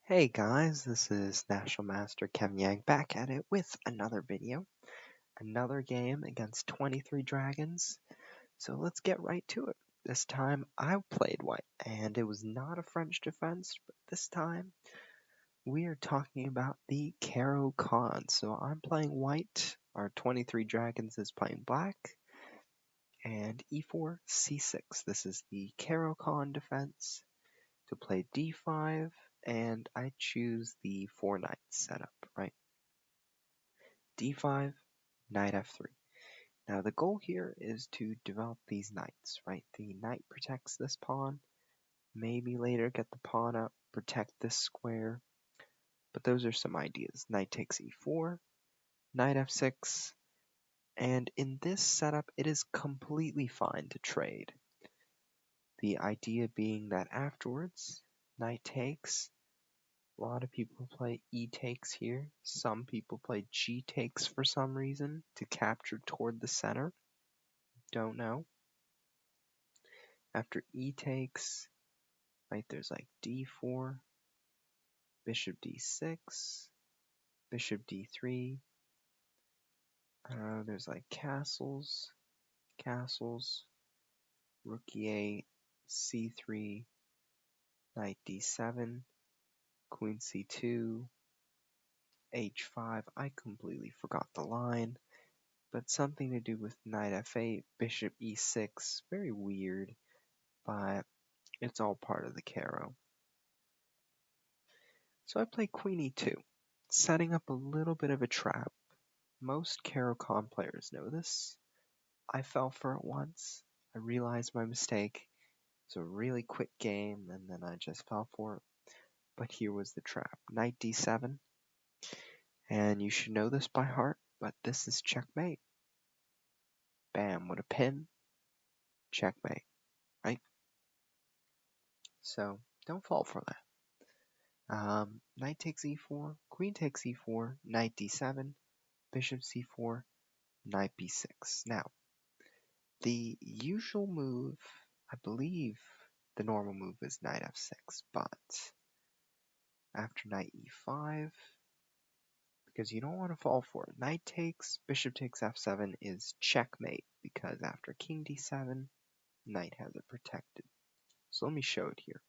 Hey guys, this is National Master Kevin Yang back at it with another video, another game against 23 dragons. So let's get right to it. This time I played white, and it was not a French defense, but this time we are talking about the Caro Khan. So I'm playing white, our 23 dragons is playing black, and e4, c6. This is the Caro Khan defense. To play d5, and I choose the 4 knights setup, right? d5, knight f3. Now the goal here is to develop these knights, right? The knight protects this pawn, maybe later get the pawn up, protect this square, but those are some ideas. Knight takes e4, knight f6, and in this setup it is completely fine to trade. The idea being that afterwards, knight takes. A lot of people play E takes here. Some people play G takes for some reason to capture toward the center. Don't know. After E takes, right, there's like D4, Bishop D6, Bishop D3. There's like castles, Rook E8, C3, Knight D7, Queen C2, H5. I completely forgot the line. But something to do with knight f8, bishop e6, very weird, but it's all part of the Caro. So I play queen e2, setting up a little bit of a trap. Most Caro Con players know this. I fell for it once, I realized my mistake. It's a really quick game, and then I just fell for it. But here was the trap, knight d7, and you should know this by heart, but this is checkmate. Bam, with a pin, checkmate, right? So don't fall for that. Knight takes e4, queen takes e4, knight d7, bishop c4, knight b6. Now, the usual move, I believe the normal move is knight f6, but after knight e5, because you don't want to fall for it, knight takes, bishop takes f7 is checkmate, because after king d7, knight has it protected. So let me show it here.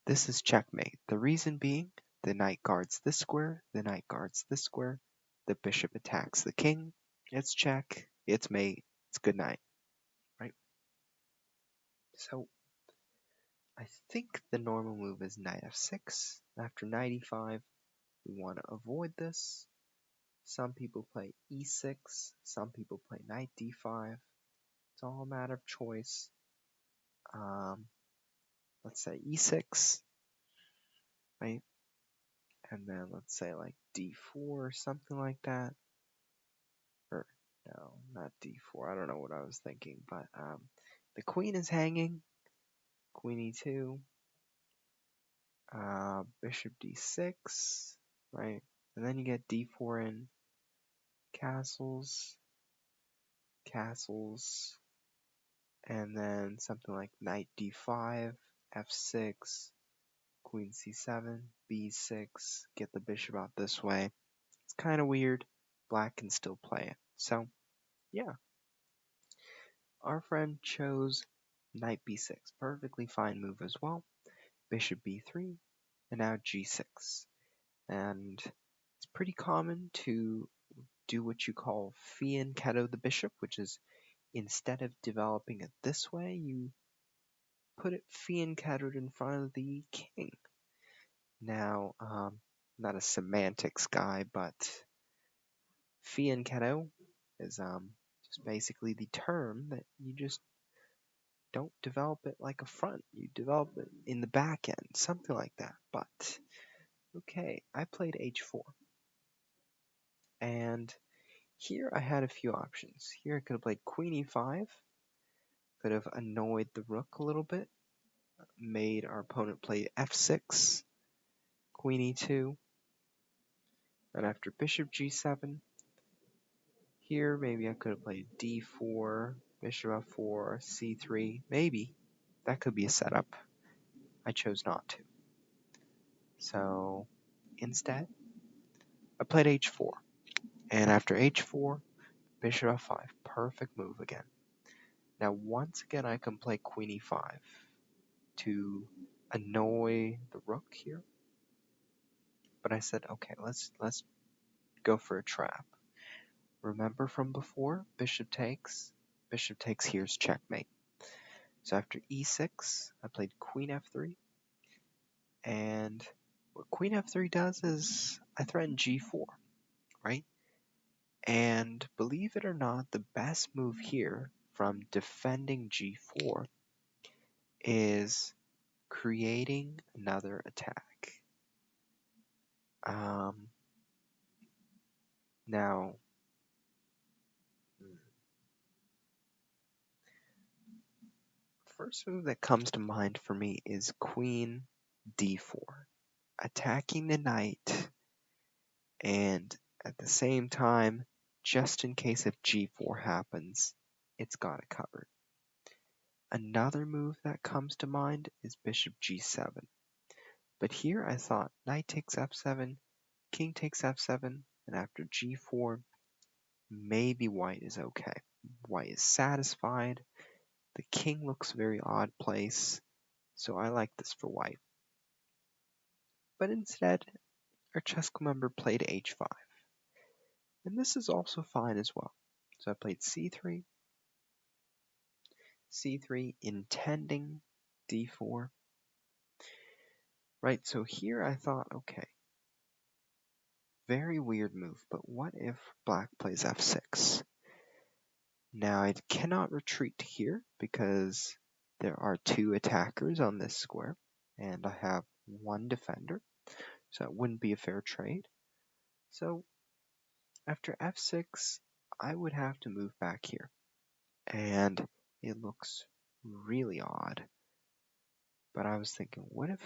This is checkmate. The reason being, the knight guards this square, the knight guards this square, the bishop attacks the king, it's check, it's mate, it's good night, right? So, I think the normal move is knight f6. After knight e5, we want to avoid this. Some people play e6, some people play knight d5. It's all a matter of choice. Let's say e6, right? And then let's say like d4 or something like that. Or no, not d4. I don't know what I was thinking, but the queen is hanging. Queen e2, bishop d6, right? And then you get d4 in, castles, and then something like knight d5, f6, queen c7, b6, get the bishop out this way. It's kind of weird. Black can still play it. So, yeah. Our friend chose knight b6. Perfectly fine move as well. Bishop b3, and now g6. And it's pretty common to do what you call fianchetto the bishop, which is instead of developing it this way, you put it fianchettoed in front of the king. Now, not a semantics guy, but fianchetto is just basically the term that you just don't develop it like a front. You develop it in the back end, something like that. But, okay, I played h4. And here I had a few options. Here I could have played queen e5. Could have annoyed the rook a little bit. Made our opponent play f6. Queen e2. And after bishop g7, here maybe I could have played d4, bishop f4, c3, maybe. That could be a setup. I chose not to. So instead, I played h4. And after h4, bishop f5. Perfect move again. Now once again I can play queen e5 to annoy the rook here. But I said, okay, let's go for a trap. Remember from before, bishop takes here's checkmate. So after e6, I played queen f3, and what queen f3 does is I threaten g4, right? And believe it or not, the best move here from defending g4 is creating another attack. Now, first move that comes to mind for me is queen d4, attacking the knight, and at the same time, just in case if g4 happens, it's got it covered. Another move that comes to mind is bishop g7, but here I thought knight takes f7, king takes f7, and after g4, maybe white is okay. White is satisfied. The king looks very odd place, so I like this for white. But instead, our chess club member played h5. And this is also fine as well. So I played c3, intending d4. Right, so here I thought, okay, very weird move, but what if black plays f6? Now I cannot retreat here because there are two attackers on this square, and I have one defender, so it wouldn't be a fair trade. So after f6, I would have to move back here, and it looks really odd. But I was thinking, what if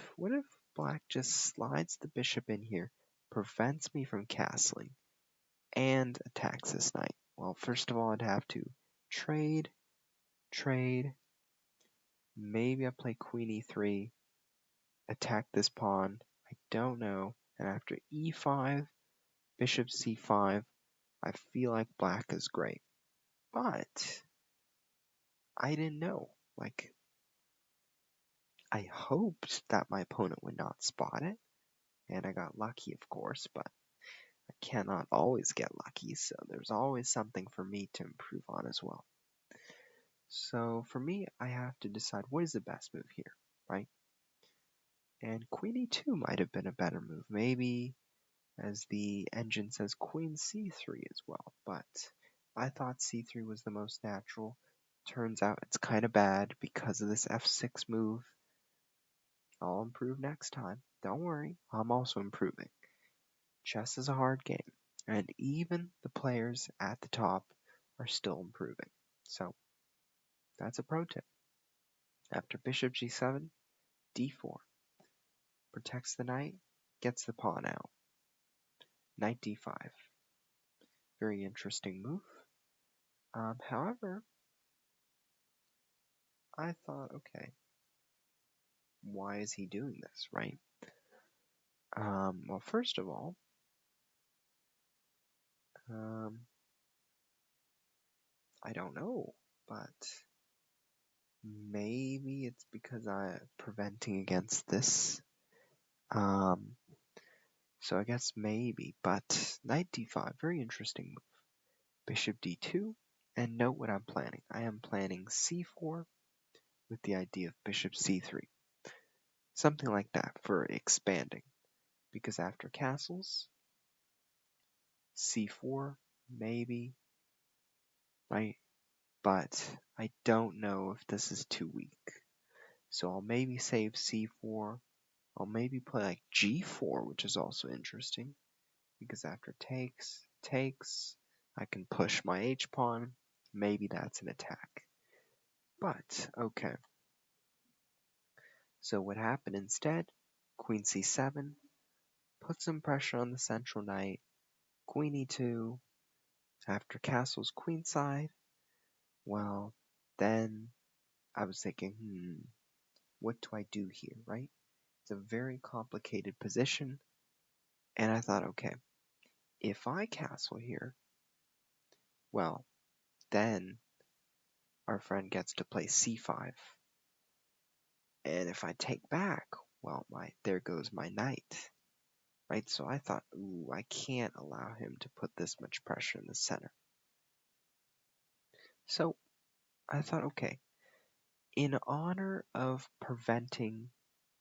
black just slides the bishop in here, prevents me from castling, and attacks this knight? Well, first of all, I'd have to trade, maybe I play queen e3, attack this pawn, I don't know, and after e5, bishop c5, I feel like black is great. But I didn't know. Like, I hoped that my opponent would not spot it, and I got lucky, of course, but I cannot always get lucky, so there's always something for me to improve on as well. So for me, I have to decide what is the best move here, right? And queen e2 might have been a better move. Maybe, as the engine says, queen c3 as well, but I thought c3 was the most natural. Turns out it's kind of bad because of this f6 move. I'll improve next time. Don't worry, I'm also improving. Chess is a hard game, and even the players at the top are still improving. So, that's a pro tip. After bishop g7, d4. Protects the knight, gets the pawn out. Knight d5. Very interesting move. However, I thought, okay, why is he doing this, right? Well, first of all, I don't know, but maybe it's because I'm preventing against this. So I guess maybe, but knight d5, very interesting move. Bishop d2, and note what I'm planning. I am planning c4 with the idea of bishop c3. Something like that for expanding, because after castles, c4, maybe, right? But I don't know if this is too weak. So I'll maybe save c4. I'll maybe play like g4, which is also interesting, because after takes, I can push my h-pawn. Maybe that's an attack. But, okay. So what happened instead? Queen c7, put some pressure on the central knight. Queen e2, after castle's queenside. Well, then I was thinking, what do I do here, right? a very complicated position, and I thought, okay, if I castle here, well, then our friend gets to play c5. And if I take back, well, there goes my knight, right? So I thought, ooh, I can't allow him to put this much pressure in the center. So I thought, okay, in honor of preventing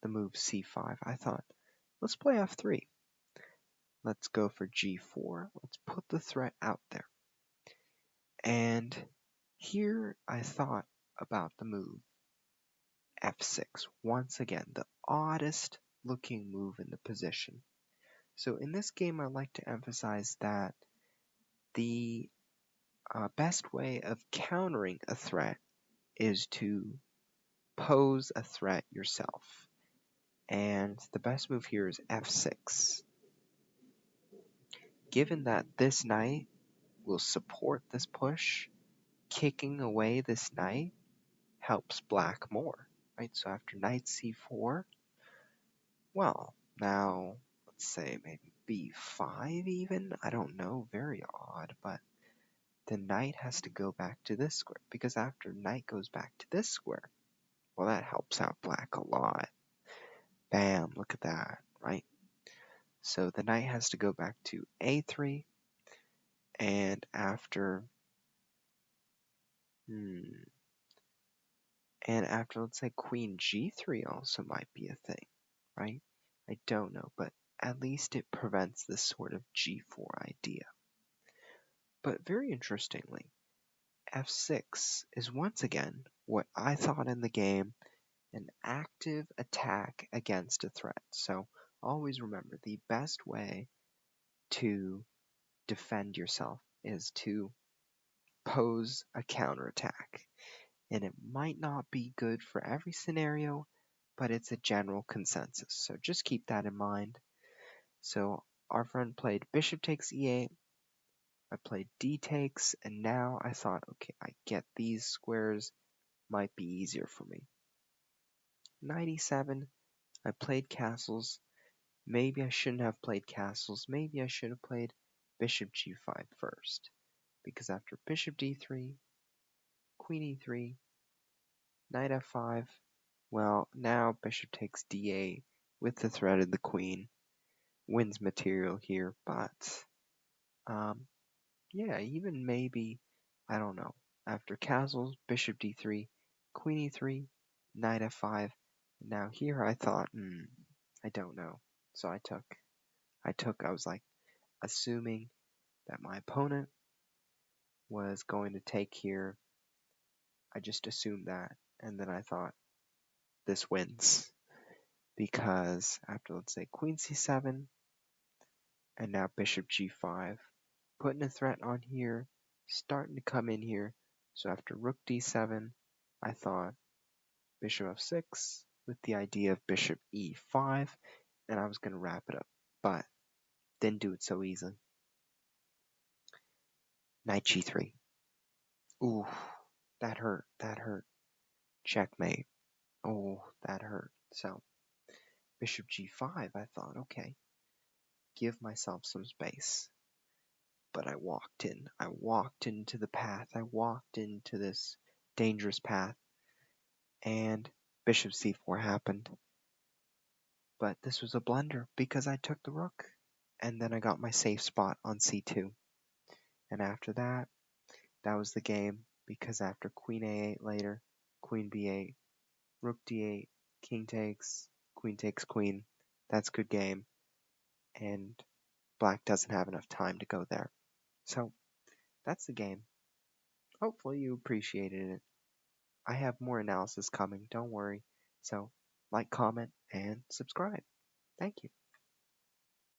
the move c5, I thought, let's play f3. Let's go for g4. Let's put the threat out there. And here I thought about the move f6. Once again, the oddest looking move in the position. So in this game, I like to emphasize that the best way of countering a threat is to pose a threat yourself. And the best move here is f6. Given that this knight will support this push, kicking away this knight helps black more, right? So after knight c4, well, now let's say maybe b5 even, I don't know, very odd, but the knight has to go back to this square, because after knight goes back to this square, well, that helps out black a lot. Bam, look at that, right? So the knight has to go back to a3, and after, let's say queen g3 also might be a thing, right? I don't know, but at least it prevents this sort of g4 idea. But very interestingly, f6 is once again what I thought in the game an active attack against a threat. So always remember, the best way to defend yourself is to pose a counterattack. And it might not be good for every scenario, but it's a general consensus. So just keep that in mind. So our friend played bishop takes e8, I played d takes, and now I thought, okay, I get these squares might be easier for me. Knight e7, I played castles. Maybe I shouldn't have played castles. Maybe I should have played bishop g5 first. Because after bishop d3, queen e3, knight f5, well, now bishop takes d8 with the threat of the queen. Wins material here, but yeah, even maybe, I don't know. After castles, bishop d3, queen e3, knight f5. Now here I thought, I don't know. So I was like, assuming that my opponent was going to take here. I just assumed that, and then I thought, this wins. Because after, let's say, queen c7, and now bishop g5, putting a threat on here, starting to come in here. So after rook d7, I thought bishop f6 with the idea of bishop e5, and I was going to wrap it up. But didn't do it so easily. Knight g3. Ooh, that hurt. That hurt. Checkmate. Oh, that hurt. So bishop g5, I thought, okay, give myself some space. But I walked in. I walked into the path. I walked into this dangerous path. And bishop c4 happened. But this was a blunder because I took the rook. And then I got my safe spot on c2. And after that, that was the game. Because after queen a8 later, queen b8, rook d8, king takes queen. That's a good game. And black doesn't have enough time to go there. So that's the game. Hopefully you appreciated it. I have more analysis coming, don't worry. So like, comment, and subscribe. Thank you.